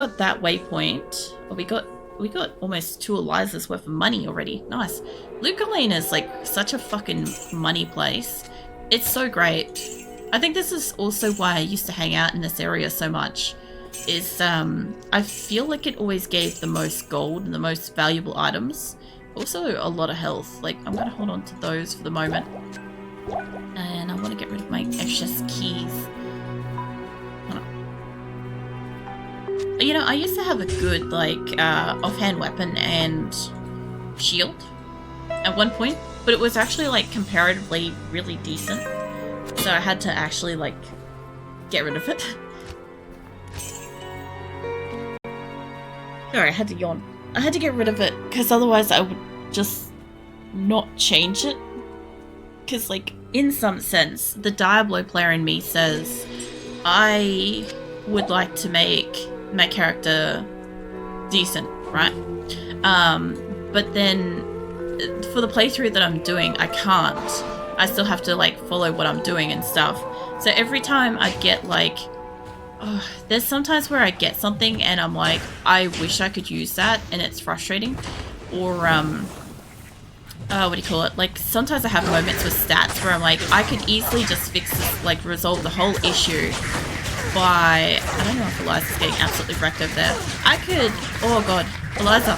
got that waypoint. Oh, we got almost 2 Elizas worth of money already. Nice. Luca Lane is like such a fucking money place. It's so great. I think this is also why I used to hang out in this area so much. Is I feel like it always gave the most gold and the most valuable items. Also a lot of health. Like, I'm gonna hold on to those for the moment. And I want to get rid of my excess keys. You know, I used to have a good, like, offhand weapon and shield at one point, but it was actually, like, comparatively really decent. So I had to actually, like, get rid of it. Sorry, I had to yawn. I had to get rid of it, because otherwise I would just not change it. Because, like, in some sense, the Diablo player in me says, I would like to make my character decent, right? But then for the playthrough that I'm doing, I can't. I still have to like follow what I'm doing and stuff. So every time I get like, there's sometimes where I get something and I'm like, I wish I could use that, and it's frustrating. Or what do you call it? Like sometimes I have moments with stats where I'm like, I could easily just fix this, like resolve the whole issue by, I don't know if Eliza's getting absolutely wrecked over there. I could, oh god, Eliza,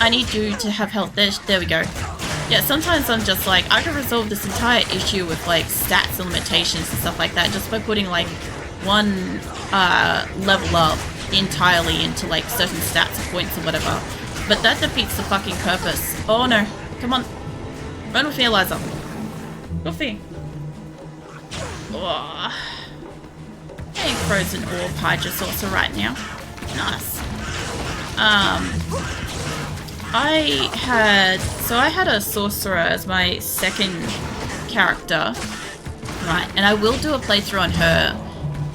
I need you to have health. There we go. Yeah, sometimes I'm just like, I could resolve this entire issue with like stats and limitations and stuff like that just by putting like one level up entirely into like certain stats or points or whatever. But that defeats the fucking purpose. Oh no, come on. Run with me, Eliza. With me. Oh. Getting frozen orb Hydrosorcerer right now. Nice. I had a sorcerer as my second character, right? And I will do a playthrough on her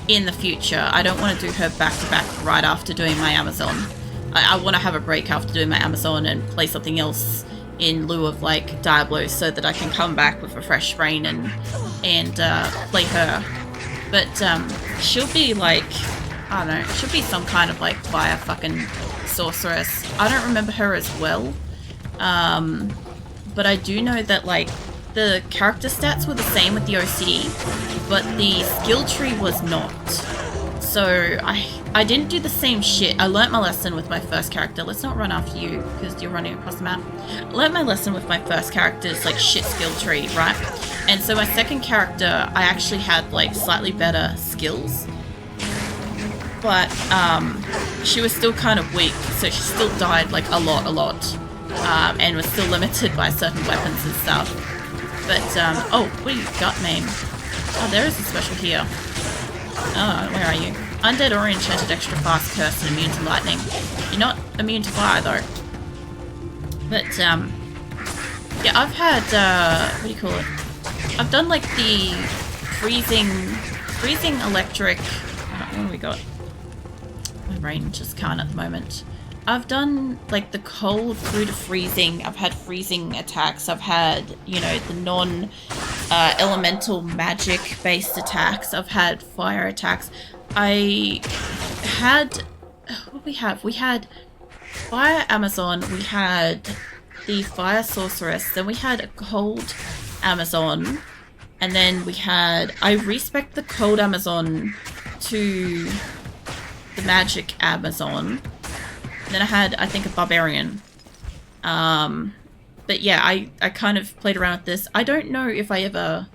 in the future. I don't want to do her back to back right after doing my Amazon. I want to have a break after doing my Amazon and play something else in lieu of like Diablo, so that I can come back with a fresh brain and play her. But she'll be like, I don't know, she'll be some kind of like fire fucking sorceress. I don't remember her as well. But I do know that like the character stats were the same with the OCD, but the skill tree was not. So I didn't do the same shit. I learnt my lesson with my first character. Let's not run after you because you're running across the map. I learnt my lesson with my first character's like shit skill tree, right? And so my second character, I actually had like slightly better skills, but she was still kind of weak, so she still died like a lot, and was still limited by certain weapons and stuff. But oh, what do you got, name? Oh, there is a special here. Oh, where are you? Undead or enchanted extra fast curse and immune to lightning. You're not immune to fire though. But yeah, I've had what do you call it? I've done like the freezing electric. What do we got? My brain just can't at the moment. I've done like the cold through to freezing. I've had freezing attacks. I've had, you know, the non elemental magic based attacks. I've had fire attacks. I had, what we have? We had fire Amazon. We had the fire sorceress. Then we had a cold Amazon. And then we had, I respec the cold Amazon to the magic Amazon. And then I had, I think, a barbarian. But yeah, I kind of played around with this. I don't know if I ever,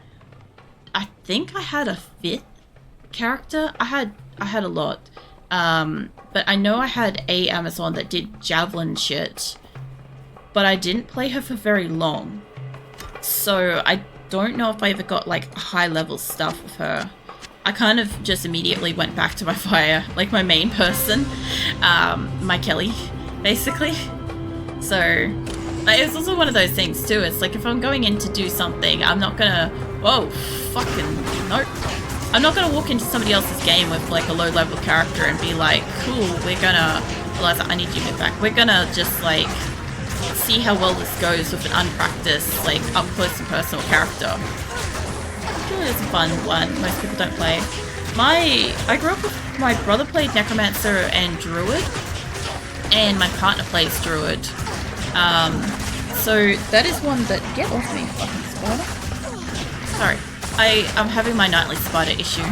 I think I had a 5th character. I had a lot. But I know I had a Amazon that did javelin shit. But I didn't play her for very long. So I don't know if I ever got like high level stuff with her. I kind of just immediately went back to my fire, like my main person, my Kelly, basically. So it was also one of those things too. It's like if I'm going in to do something, I'm not gonna, whoa, fucking nope. I'm not gonna walk into somebody else's game with like a low level character and be like, cool, we're gonna, Eliza, I need you to get back. We're gonna just like see how well this goes with an unpracticed, like up close and personal character. It's a fun one. Most people don't play. I grew up with my brother played Necromancer and Druid, and my partner plays Druid. So that is one that get off me, fucking spider. Sorry, I'm having my nightly spider issue.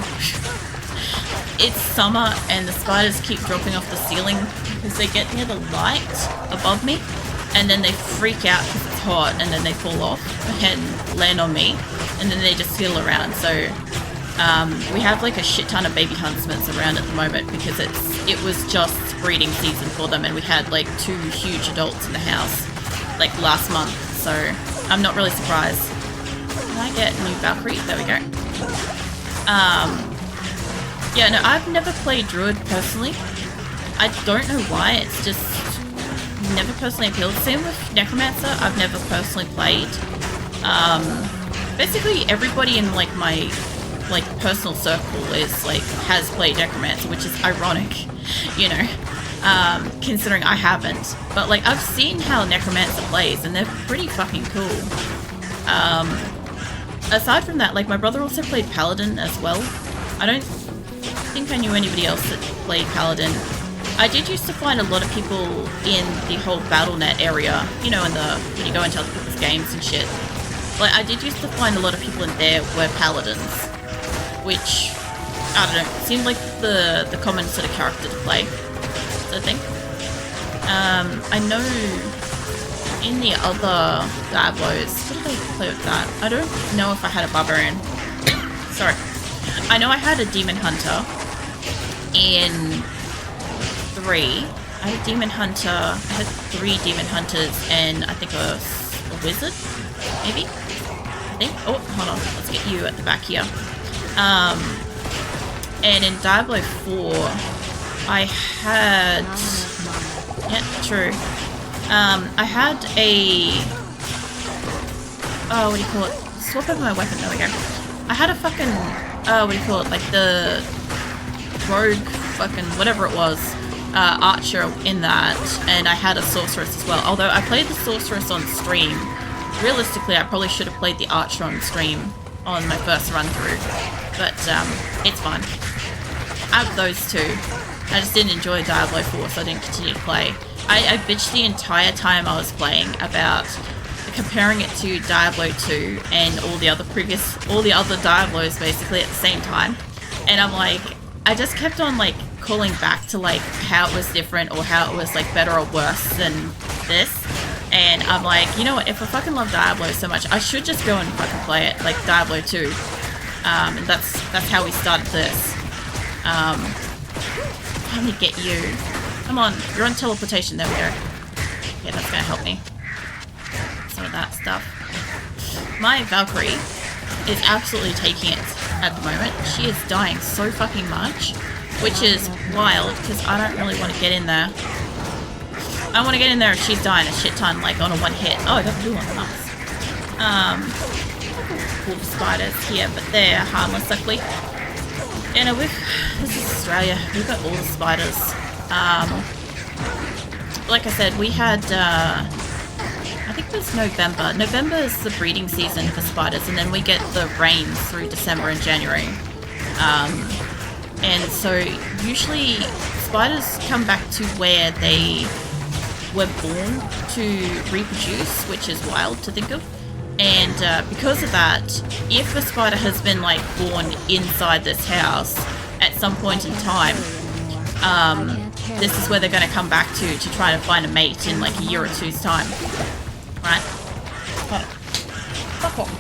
It's summer and the spiders keep dropping off the ceiling because they get near the light above me, and then they freak out because it's hot, and then they fall off and land on me, and then they just fiddle around. So we have like a shit ton of baby huntsmans around at the moment because it was just breeding season for them, and we had like 2 huge adults in the house like last month, so I'm not really surprised. Can I get new Valkyrie? There we go. Yeah, no, I've never played Druid personally. I don't know why, it's just never personally appealed. Same with Necromancer, I've never personally played. Basically everybody in like my like personal circle is like has played Necromancer, which is ironic, you know, considering I haven't. But like I've seen how Necromancer plays and they're pretty fucking cool. Aside from that, like my brother also played Paladin as well. I don't think I knew anybody else that played Paladin. I did used to find a lot of people in the whole Battle.net area, you know, when you go into other people's games and shit. Like I did used to find a lot of people in there were Paladins, which, I don't know, seemed like the common sort of character to play, sort of thing. I know in the other Diablos, what did I play with that? I don't know if I had a Barbarian. Sorry. I know I had a Demon Hunter in 3. I had a Demon Hunter, I had 3 Demon Hunters and I think a Wizard, maybe? I think. Oh, hold on, let's get you at the back here. And in Diablo 4, I had... Yeah, true. I had a... Oh, what do you call it? Swap over my weapon, there we go. I had a fucking... what do you call it? Like the... Rogue fucking... whatever it was. Archer in that. And I had a Sorceress as well. Although I played the Sorceress on stream. Realistically, I probably should have played the Archer on stream on my first run through. But, it's fine. I have those 2. I just didn't enjoy Diablo 4, so I didn't continue to play. I bitched the entire time I was playing about comparing it to Diablo 2 and all the other Diablos basically at the same time. And I'm like, I just kept on like calling back to like how it was different or how it was like better or worse than this. And I'm like, you know what, if I fucking love Diablo so much, I should just go and fucking play it, like Diablo 2. And that's how we started this. Let me get you. Come on, you're on teleportation, there we go. Yeah, that's gonna help me. Some of that stuff. My Valkyrie is absolutely taking it at the moment. She is dying so fucking much, which is wild, because I don't really want to get in there. I want to get in there and she's dying a shit ton, like on a 1 hit. Oh, I got blue on the nice. Wolf spiders here, but they're harmless, luckily. You know, this is Australia. We've got all the spiders. Like I said, we had, I think it was November. November is the breeding season for spiders, and then we get the rains through December and January. And so usually spiders come back to where they were born to reproduce, which is wild to think of. And because of that, if a spider has been like born inside this house at some point in time, this is where they're going to come back to try to find a mate in like a year or 2's time. Right? Fuck off.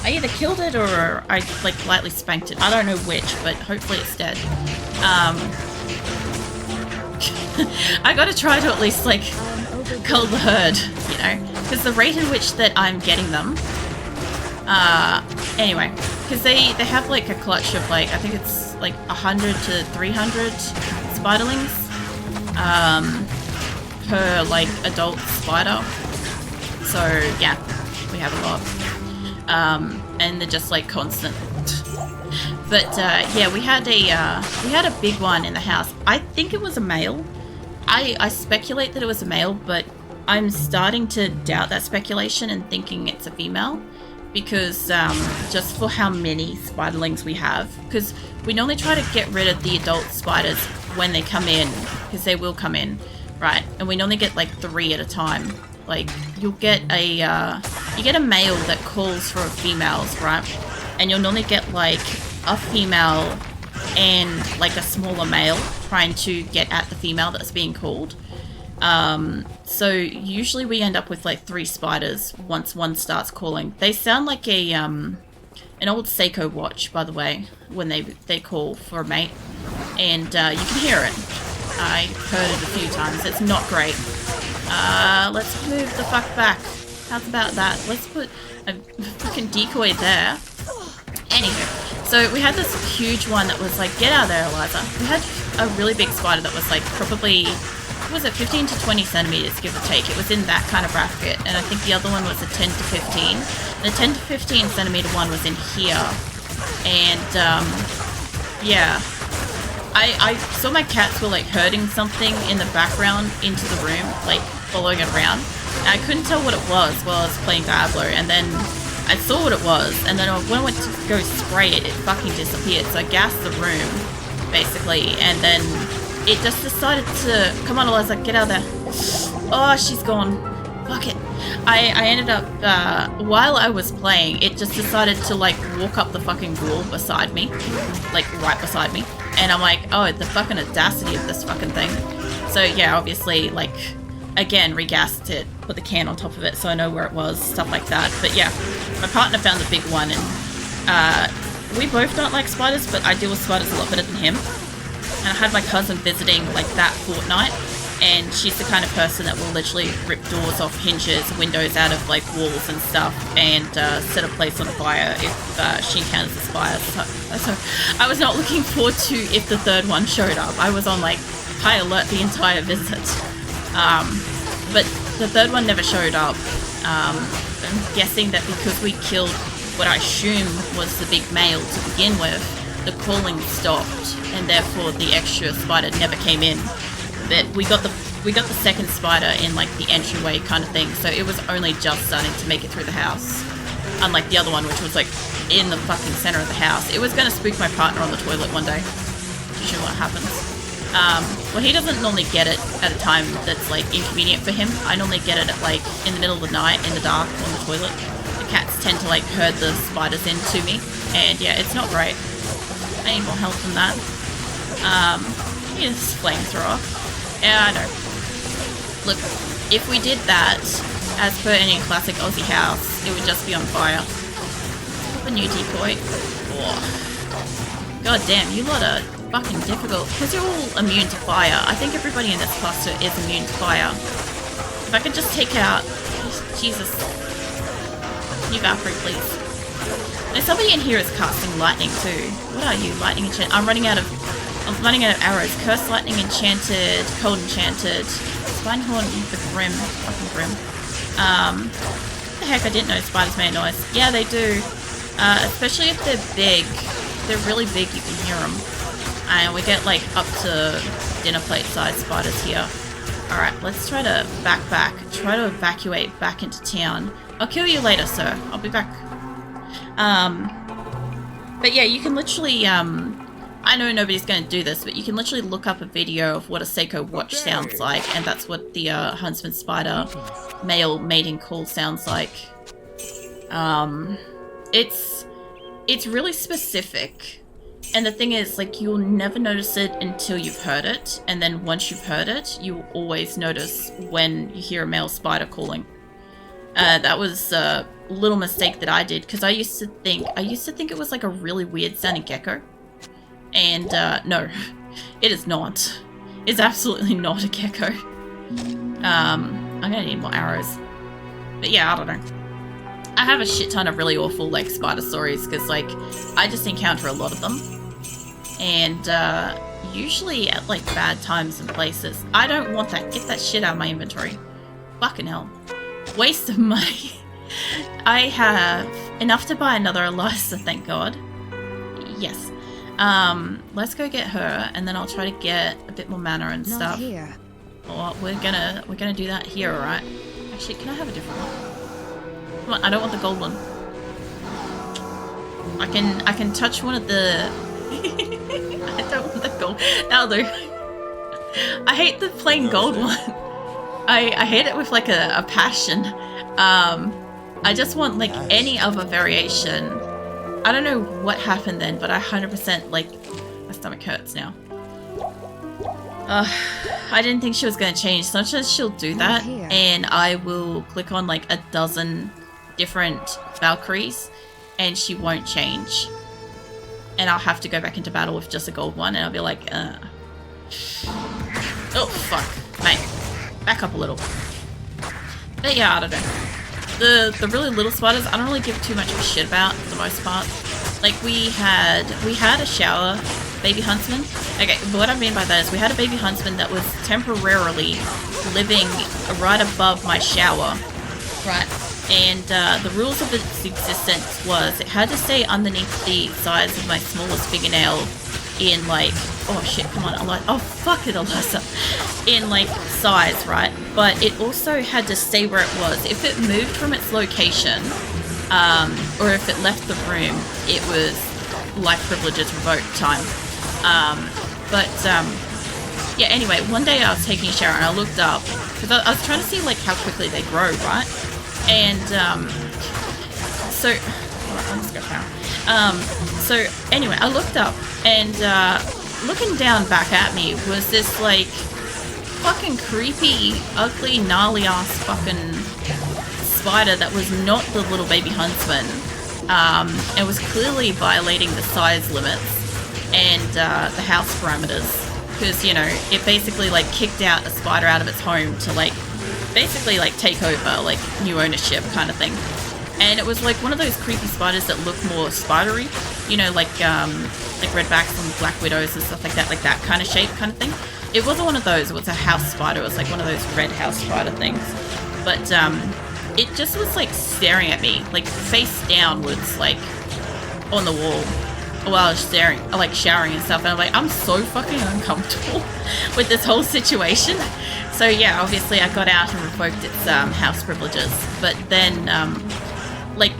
I either killed it or I like lightly spanked it. I don't know which, but hopefully it's dead. I gotta try to at least like cull the herd, you know, because the rate in which that I'm getting them, anyway, because they have like a clutch of like, I think it's like 100 to 300 spiderlings per like adult spider. So yeah, we have a lot, and they're just like constant. But yeah, we had a big one in the house. I think it was a male. I speculate that it was a male, but I'm starting to doubt that speculation and thinking it's a female. because just for how many spiderlings we have, because we normally try to get rid of the adult spiders when they come in, because they will come in, right? And we normally get like 3 at a time. Like, you'll get a male that calls for females, right? And you'll normally get like a female and like a smaller male trying to get at the female that's being called. So usually we end up with like 3 spiders once one starts calling. They sound like an old Seiko watch, by the way, when they call for a mate. And you can hear it. I heard it a few times. It's not great. Let's move the fuck back. How's about that? Let's put a fucking decoy there. Anywho, so we had this huge one that was like, get out of there, Eliza. We had a really big spider that was like probably, what was it, 15 to 20 centimeters, give or take. It was in that kind of bracket, and I think the other one was a 10 to 15. And the 10 to 15 centimeter one was in here. And, yeah. I saw my cats were like herding something in the background into the room, like following it around. And I couldn't tell what it was while I was playing Diablo, and then I saw what it was, and then when I went to go spray it, it fucking disappeared. So I gassed the room, basically, and then it just decided to, come on Eliza, get out of there. Oh, she's gone. Fuck it. I ended up, while I was playing, it just decided to like walk up the fucking wall beside me, like right beside me. And I'm like, oh, the fucking audacity of this fucking thing. So yeah, obviously, like, again, regassed it, put the can on top of it so I know where it was, stuff like that. But yeah, my partner found the big one, and we both don't like spiders, but I deal with spiders a lot better than him. And I had my cousin visiting like that fortnight, and she's the kind of person that will literally rip doors off hinges, windows out of like walls and stuff, and set a place on fire if she encounters a spider. So I was not looking forward to if the third one showed up. I was on like high alert the entire visit. But the third one never showed up. I'm guessing that because we killed what I assume was the big male to begin with, the calling stopped, and therefore the extra spider never came in. But we got the second spider in like the entryway kind of thing, so it was only just starting to make it through the house. Unlike the other one, which was like in the fucking center of the house. It was gonna spook my partner on the toilet one day. Usually what happens. Well, he doesn't normally get it at a time that's like inconvenient for him. I normally get it at like in the middle of the night in the dark on the toilet. The cats tend to like herd the spiders into me, and yeah, it's not great. I need more help than that. This flamethrower. Yeah, I know. Look, if we did that, as per any classic Aussie house, it would just be on fire. A new decoy. Oh. God damn, you lot are fucking difficult. Because you're all immune to fire. I think everybody in this cluster is immune to fire. If I could just take out... Jesus. New Valkyrie, please. Now, somebody in here is casting lightning too. What are you? Lightning enchant? I'm running out of arrows. Curse lightning enchanted, cold enchanted, Spinehorn the Grim, fucking Grim. What the heck, I didn't know spiders made noise. Yeah, they do. Especially if they're big. If they're really big, you can hear them. And we get like up to dinner plate size spiders here. Alright, let's try to back. Try to evacuate back into town. I'll kill you later, sir. I'll be back. But yeah, you can literally, I know nobody's going to do this, but you can literally look up a video of what a Seiko watch sounds like, and that's what the huntsman spider male mating call sounds like. It's really specific, and the thing is, like, you'll never notice it until you've heard it, and then once you've heard it, you'll always notice when you hear a male spider calling. That was a little mistake that I did, because I used to think it was like a really weird sounding gecko. And, no, it is not. It's absolutely not a gecko. I'm gonna need more arrows. But yeah, I don't know. I have a shit ton of really awful, like, spider stories, because, like, I just encounter a lot of them. And, usually at, like, bad times and places. I don't want that. Get that shit out of my inventory. Fucking hell. Waste of money. I have enough to buy another Eliza, thank God. Yes. Let's go get her, and then I'll try to get a bit more mana and stuff. Not here. Oh, we're gonna do that here, alright? Actually, can I have a different one? Come on, I don't want the gold one. I can touch one of the... I don't want the gold. That'll do. I hate the plain gold one. I hate it with like a passion. I just want like any other variation. I don't know what happened then, but I 100% like... My stomach hurts now. I didn't think she was going to change. Sometimes she'll do that, and I will click on like a dozen different Valkyries, and she won't change. And I'll have to go back into battle with just a gold one, and I'll be like, Oh, fuck. Mate, back up a little. But yeah, I don't know. The really little spiders, I don't really give too much of a shit about, for the most part. Like, we had a shower baby huntsman. Okay, but what I mean by that is we had a baby huntsman that was temporarily living right above my shower, right? And the rules of its existence was it had to stay underneath the size of my smallest fingernail in like, oh shit, come on, oh fuck it, Eliza, in like size, right? But it also had to stay where it was. If it moved from its location, or if it left the room, it was life privileges revoked time. Yeah, anyway, one day I was taking a shower and I looked up, because I was trying to see like how quickly they grow, right? And, so, I'm just gonna power. So anyway, I looked up and, looking down back at me was this like fucking creepy, ugly, gnarly ass fucking spider that was not the little baby huntsman. It was clearly violating the size limits and the house parameters, because, you know, it basically like kicked out a spider out of its home to like basically like take over, like new ownership kind of thing. And it was like one of those creepy spiders that look more spidery, you know, like redbacks and black widows and stuff like that kind of shape kind of thing. It wasn't one of those, it was a house spider. It was like one of those red house spider things. But it just was like staring at me, like face downwards, like on the wall while I was showering and stuff. And I'm like, I'm so fucking uncomfortable with this whole situation. So yeah, obviously I got out and revoked its house privileges. But then like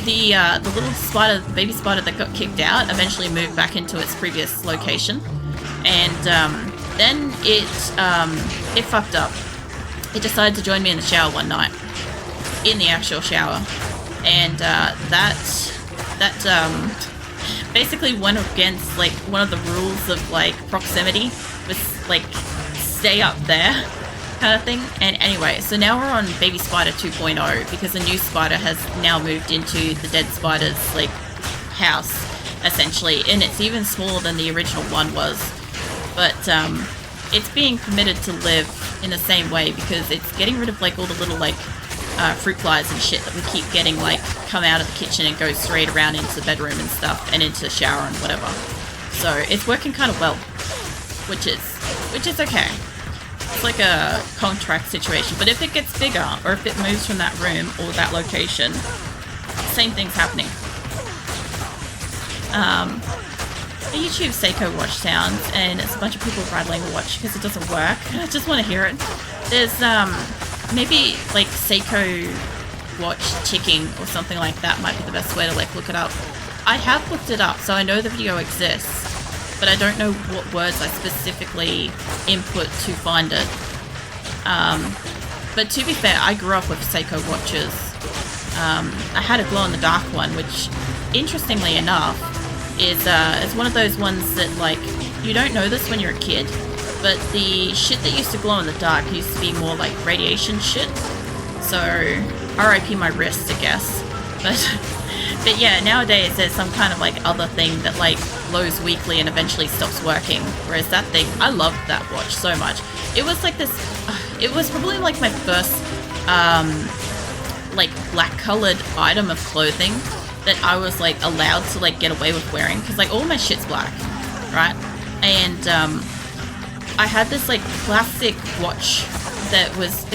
the little spider, the baby spider that got kicked out eventually moved back into its previous location. And then it fucked up. It decided to join me in the shower one night, in the actual shower, and that basically went against like one of the rules of like proximity, with like stay up there kind of thing. And anyway, so now we're on baby spider 2.0 because the new spider has now moved into the dead spider's like house essentially, and it's even smaller than the original one was. But it's being permitted to live in the same way because it's getting rid of like all the little like fruit flies and shit that we keep getting like come out of the kitchen and go straight around into the bedroom and stuff and into the shower and whatever. So it's working kind of well, which is okay. It's like a contract situation. But if it gets bigger or if it moves from that room or that location, same thing's happening. A YouTube Seiko watch sounds, and it's a bunch of people rattling the watch because it doesn't work. I just want to hear it. There's maybe like Seiko watch ticking or something like that might be the best way to like look it up. I have looked it up, so I know the video exists, but I don't know what words I specifically input to find it. But to be fair, I grew up with Seiko watches. I had a glow-in-the-dark one, which, interestingly enough, is one of those ones that, like, you don't know this when you're a kid, but the shit that used to glow in the dark used to be more like radiation shit. So, RIP my wrist, I guess. But yeah, nowadays there's some kind of like other thing that like glows weakly and eventually stops working. Whereas that thing, I loved that watch so much. It was like this, it was probably like my first like black colored item of clothing that I was like allowed to like get away with wearing, because like all my shit's black, right? And I had this like plastic watch that was,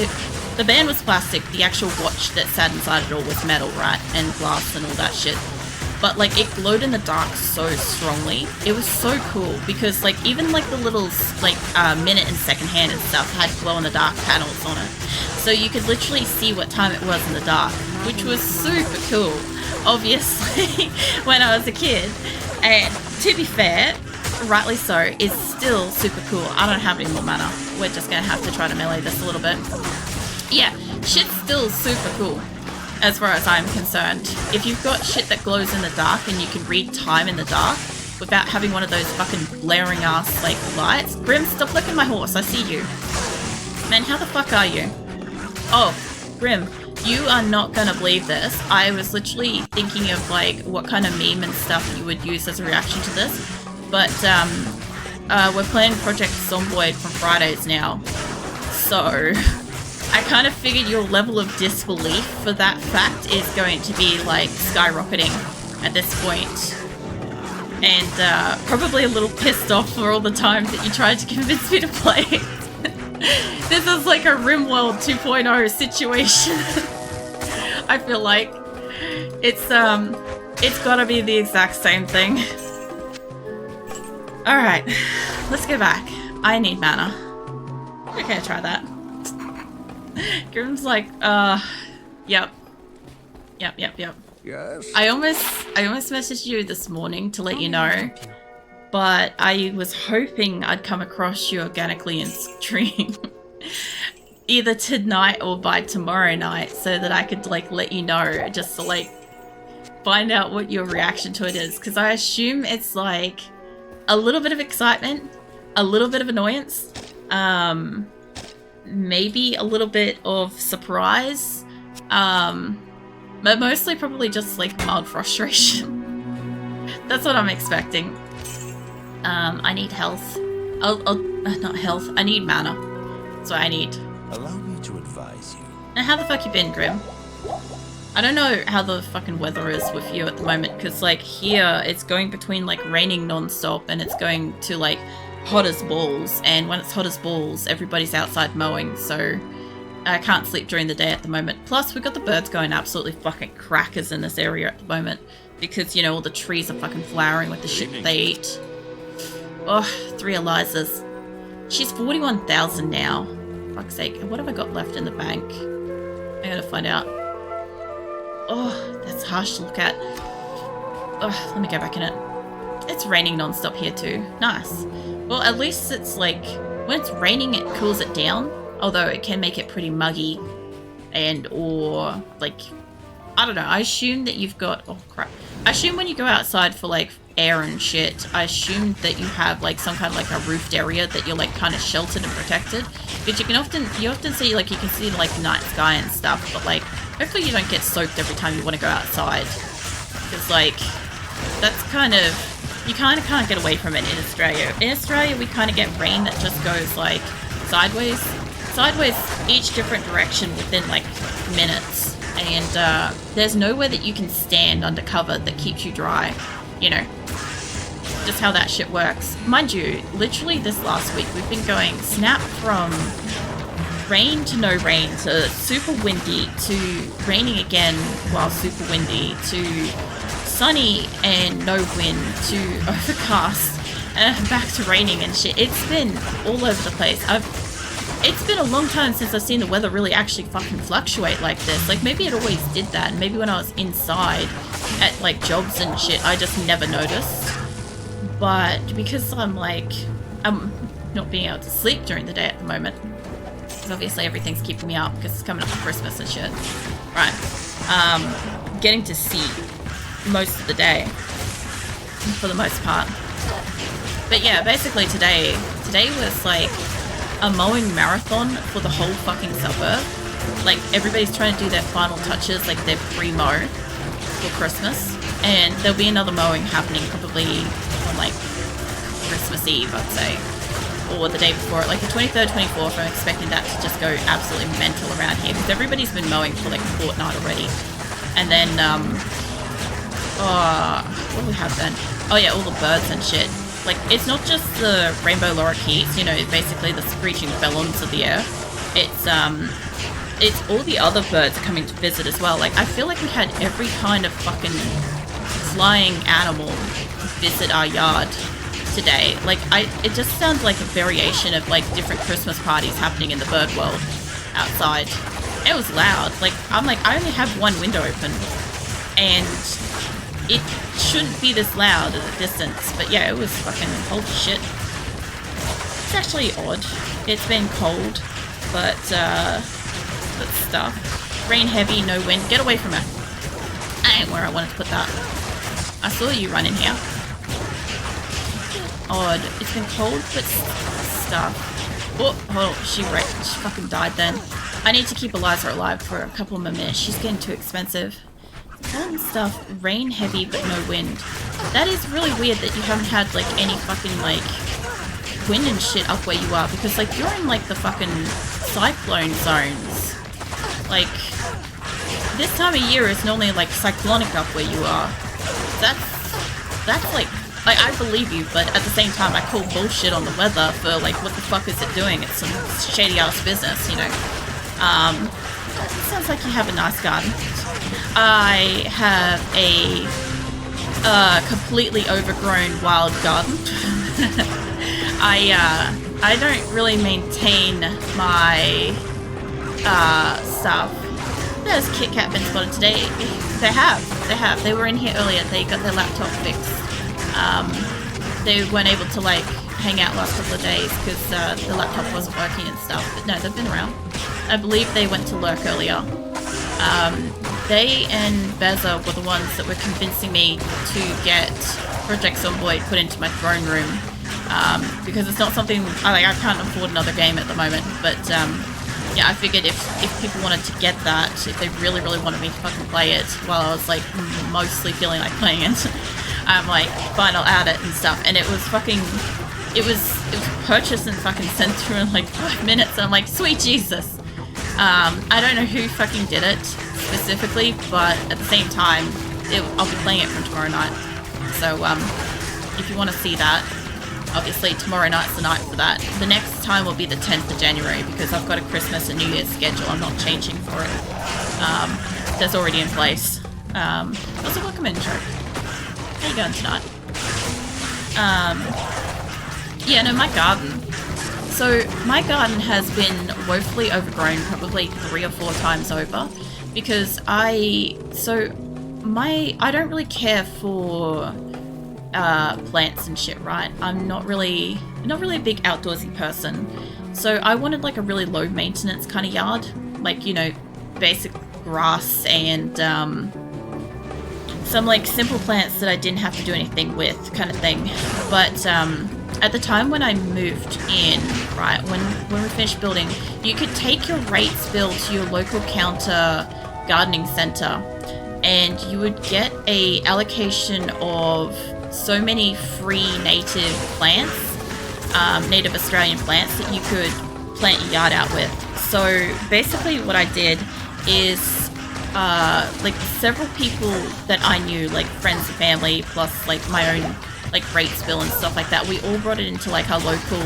the band was plastic, the actual watch that sat inside it all was metal, right? And glass and all that shit. but like it glowed in the dark so strongly. It was so cool because like even like the little like minute and second hand and stuff had glow in the dark panels on it, so you could literally see what time it was in the dark, which was super cool, obviously, when I was a kid. And to be fair, rightly so, is still super cool. I don't have any more mana. We're just gonna have to try to melee this a little bit. Yeah, shit's still super cool as far as I'm concerned. If you've got shit that glows in the dark and you can read time in the dark without having one of those fucking blaring ass like lights. Grim, stop licking my horse, I see you. Man, how the fuck are you? Oh, Grim, you are not gonna believe this. I was literally thinking of like what kind of meme and stuff you would use as a reaction to this. But we're playing Project Zomboid from Fridays now. So I kind of figured your level of disbelief for that fact is going to be like skyrocketing at this point. And probably a little pissed off for all the times that you tried to convince me to play it. This is like a RimWorld 2.0 situation. I feel like it's gotta be the exact same thing. Alright, let's go back. I need mana. Okay, try that. Grim's like, yep. Yes. I almost messaged you this morning to let you know, but I was hoping I'd come across you organically in stream. Either tonight or by tomorrow night, so that I could like let you know, just to like find out what your reaction to it is, because I assume it's like a little bit of excitement, a little bit of annoyance, maybe a little bit of surprise, but mostly probably just like mild frustration. That's what I'm expecting. I need health. Not health. I need mana. That's what I need. Allow me to advise you. Now, how the fuck you been, Grim? I don't know how the fucking weather is with you at the moment, because like here it's going between like raining non-stop and it's going to like hot as balls, and when it's hot as balls everybody's outside mowing, so I can't sleep during the day at the moment. Plus we've got the birds going absolutely fucking crackers in this area at the moment because, you know, all the trees are fucking flowering with the shit that they eat. Oh, 3 Elizas. She's 41,000 now. Fuck's sake. What have I got left in the bank? I gotta find out. Oh, that's harsh to look at. Oh, let me go back in it. It's raining non-stop here too. Nice. Well, at least it's like, when it's raining it cools it down, although it can make it pretty muggy and or like, I don't know, I assume that you've got, oh crap. I assume when you go outside for like air and shit, I assume that you have like some kind of like a roofed area that you're like kind of sheltered and protected, because you often see like, you can see like night sky and stuff, but like hopefully you don't get soaked every time you want to go outside, because like that's kind of, you kind of can't get away from it in Australia. In Australia we kind of get rain that just goes like sideways each different direction within like minutes, and there's nowhere that you can stand under cover that keeps you dry, you know, just how that shit works. Mind you, literally this last week we've been going snap from rain to no rain to super windy to raining again while super windy to sunny and no wind to overcast and back to raining and shit. It's been all over the place. It's been a long time since I've seen the weather really actually fucking fluctuate like this. Like maybe it always did that, and maybe when I was inside at like jobs and shit I just never noticed. But because I'm not being able to sleep during the day at the moment, because obviously everything's keeping me up because it's coming up to Christmas and shit. Right. Getting to see most of the day for the most part. But yeah, basically today was like a mowing marathon for the whole fucking suburb. Like everybody's trying to do their final touches, like their pre-mow for Christmas, and there'll be another mowing happening probably on like Christmas Eve, I'd say, or the day before it, like the 23rd, 24th. I'm expecting that to just go absolutely mental around here because everybody's been mowing for like a fortnight already. And then what do we have then? Oh yeah, all the birds and shit. Like, it's not just the rainbow lorikeets, you know, basically the screeching bellons of the air. It's all the other birds coming to visit as well. Like, I feel like we had every kind of fucking flying animal visit our yard today. Like, it just sounds like a variation of like different Christmas parties happening in the bird world outside. It was loud. Like, I'm like, I only have one window open, and it shouldn't be this loud at a distance. But yeah, it was fucking holy shit. It's actually odd. It's been cold, but stuff. Rain heavy, no wind. Get away from her. I ain't where I wanted to put that. I saw you run in here. Odd. It's been cold, but stuff. Oh, hold on. She fucking died then. I need to keep Eliza alive for a couple more minutes. She's getting too expensive. Stuff. Rain heavy, but no wind. That is really weird that you haven't had, like, any fucking, like, wind and shit up where you are. Because, like, you're in, like, the fucking cyclone zones. Like, this time of year is normally, like, cyclonic up where you are. That's, like, I believe you, but at the same time, I call bullshit on the weather for, like, what the fuck is it doing? It's some shady-ass business, you know? It sounds like you have a nice garden. I have a completely overgrown wild garden. I don't really maintain my stuff. There's Kit Kat been spotted today. They have. They were in here earlier. They got their laptop fixed. They weren't able to, like, hang out last couple of days because the laptop wasn't working and stuff. But no, they've been around. I believe they went to lurk earlier. They and Beza were the ones that were convincing me to get Project Zomboid put into my throne room. Because it's not something... I can't afford another game at the moment. But, yeah, I figured if people wanted to get that, if they really, really wanted me to fucking play it while I was, like, mostly feeling like playing it, I'm like, fine, I'll add it and stuff. And it was fucking... It was purchased and fucking sent through in, like, 5 minutes. And I'm like, sweet Jesus. I don't know who fucking did it specifically, but at the same time, I'll be playing it from tomorrow night. So, if you want to see that, obviously tomorrow night's the night for that. The next time will be the 10th of January because I've got a Christmas and New Year's schedule. I'm not changing for it. That's already in place. Also, welcome in, Joe. How you going tonight? Yeah, no, my garden. So, my garden has been woefully overgrown probably 3 or 4 times over because I don't really care for plants and shit, right? I'm not really a big outdoorsy person. So, I wanted like a really low maintenance kind of yard, like, you know, basic grass and some like simple plants that I didn't have to do anything with kind of thing. But at the time when I moved in, right, when we finished building, you could take your rates bill to your local counter gardening center and you would get a allocation of so many free native plants, native Australian plants that you could plant your yard out with. So basically what I did is like several people that I knew, like friends and family, plus like my own like rates bill and stuff like that, we all brought it into like our local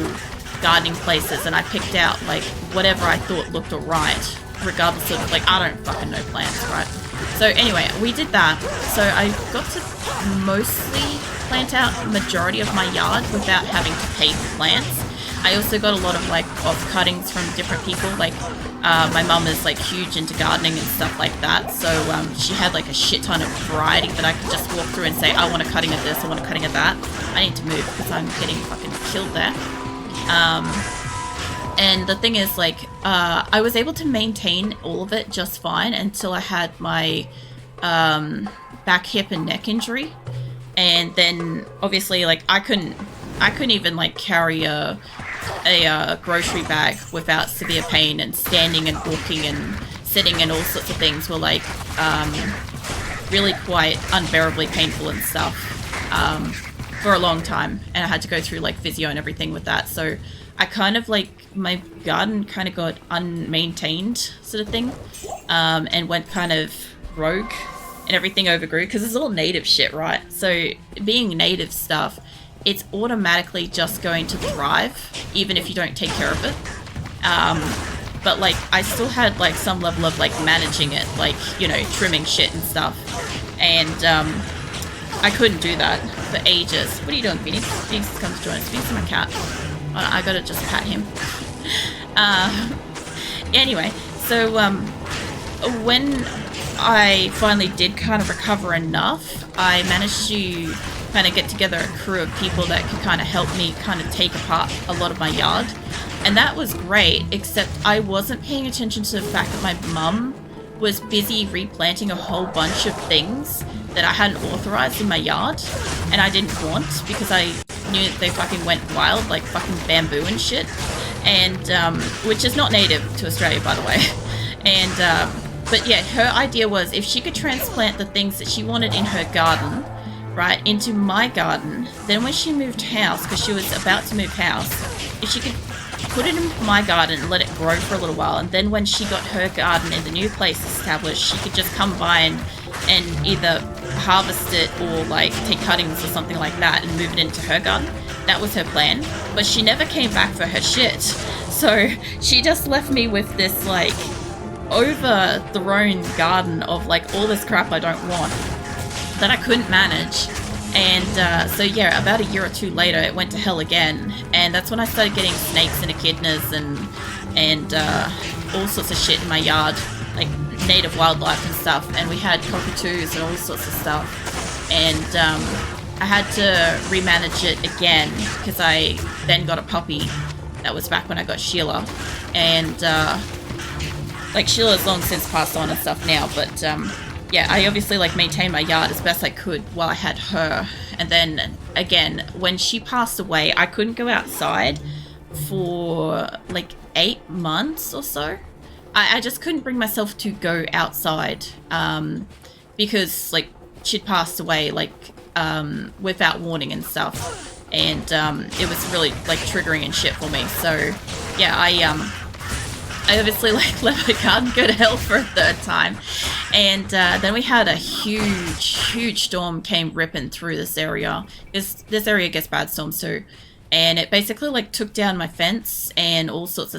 gardening places and I picked out like whatever I thought looked alright, regardless of like, I don't fucking know plants, right? So anyway, we did that. So I got to mostly plant out the majority of my yard without having to pay for plants. I also got a lot of like off cuttings from different people. Like my mum is like huge into gardening and stuff like that, so she had like a shit ton of variety that I could just walk through and say, I want a cutting of this, I want a cutting of that. I need to move because I'm getting fucking killed there. And the thing is, like, I was able to maintain all of it just fine until I had my back, hip, and neck injury. And then, obviously, like, I couldn't even, like, carry a grocery bag without severe pain, and standing and walking and sitting and all sorts of things were, like, really quite unbearably painful and stuff for a long time. And I had to go through, like, physio and everything with that. So I kind of, like, my garden kind of got unmaintained sort of thing, and went kind of rogue and everything overgrew because it's all native shit, right? So being native stuff, it's automatically just going to thrive even if you don't take care of it. But like I still had like some level of like managing it, like, you know, trimming shit and stuff. And I couldn't do that for ages. What are you doing, Phoenix? Phoenix comes to join us. Phoenix is my cat. I gotta just pat him. Anyway, so when I finally did kind of recover enough, I managed to kind of get together a crew of people that could kind of help me kind of take apart a lot of my yard. And that was great, except I wasn't paying attention to the fact that my mum was busy replanting a whole bunch of things that I hadn't authorized in my yard, and I didn't want because I knew that they fucking went wild, like fucking bamboo and shit, and which is not native to Australia, by the way. And but yeah, her idea was if she could transplant the things that she wanted in her garden, right, into my garden, then when she moved house, because she was about to move house, if she could put it in my garden and let it grow for a little while, and then when she got her garden in the new place established, she could just come by and either harvest it or like take cuttings or something like that and move it into her garden. That was her plan, but she never came back for her shit. So she just left me with this like overthrown garden of like all this crap I don't want that I couldn't manage. And so yeah, about a year or two later, it went to hell again, and that's when I started getting snakes and echidnas and all sorts of shit in my yard, like native wildlife and stuff. And we had cockatoos and all sorts of stuff, and I had to remanage it again because I then got a puppy. That was back when I got Sheila, and like Sheila's long since passed on and stuff now, but yeah, I obviously like maintained my yard as best I could while I had her. And then again, when she passed away, I couldn't go outside for like 8 months or so. I just couldn't bring myself to go outside because like she'd passed away like without warning and stuff, and it was really like triggering and shit for me. So yeah, I obviously like let my garden go to hell for a third time, and then we had a huge storm came ripping through this area. This area gets bad storms too, and it basically like took down my fence and all sorts of